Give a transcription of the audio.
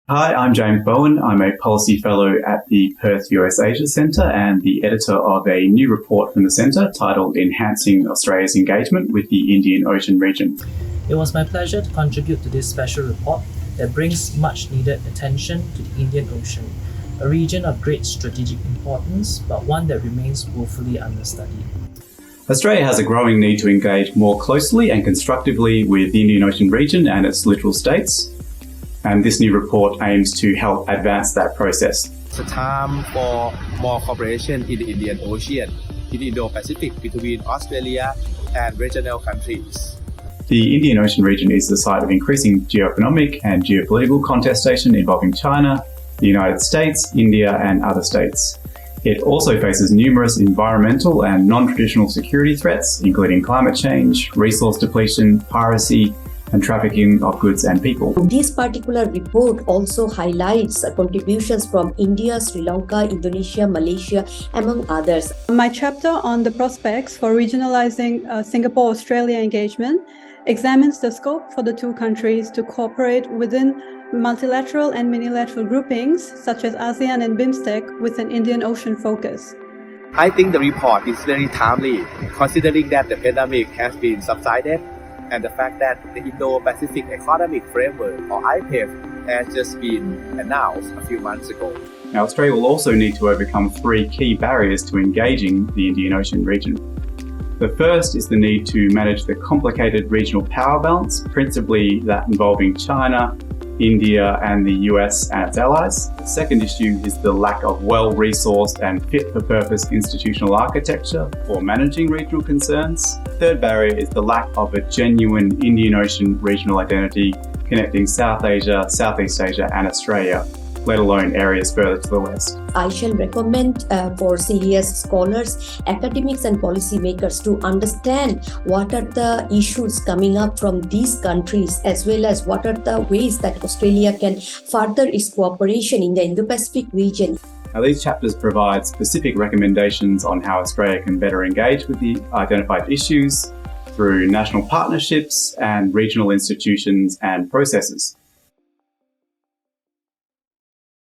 Hi, I'm James Bowen. I'm a Policy Fellow at the Perth US Asia Centre and the editor of a new report from the Centre titled Enhancing Australia's Engagement with the Indian Ocean Region. It was my pleasure to contribute to this special report that brings much needed attention to the Indian Ocean, a region of great strategic importance, but one that remains woefully understudied. Australia has a growing need to engage more closely and constructively with the Indian Ocean region and its littoral states. And this new report aims to help advance that process. It's a time for more cooperation in the Indian Ocean, in the Indo-Pacific between Australia and regional countries. The Indian Ocean region is the site of increasing geoeconomic and geopolitical contestation involving China, the United States, India, and other states. It also faces numerous environmental and non-traditional security threats, including climate change, resource depletion, piracy, and trafficking of goods and people. This particular report also highlights contributions from India, Sri Lanka, Indonesia, Malaysia, among others. My chapter on the prospects for regionalizing Singapore-Australia engagement examines the scope for the two countries to cooperate within multilateral and minilateral groupings such as ASEAN and BIMSTEC with an Indian Ocean focus. I think the report is very timely, considering that the pandemic has been subsided and the fact that the Indo-Pacific Economic Framework, or IPEF, has just been announced a few months ago. Now, Australia will also need to overcome three key barriers to engaging the Indian Ocean region. The first is the need to manage the complicated regional power balance, principally that involving China, India, and the US and its allies. The second issue is the lack of well-resourced and fit-for-purpose institutional architecture for managing regional concerns. The third barrier is the lack of a genuine Indian Ocean regional identity connecting South Asia, Southeast Asia, and Australia, let alone areas further to the west. I shall recommend for serious scholars, academics and policymakers to understand what are the issues coming up from these countries, as well as what are the ways that Australia can further its cooperation in the Indo-Pacific region. Now, these chapters provide specific recommendations on how Australia can better engage with the identified issues through national partnerships and regional institutions and processes.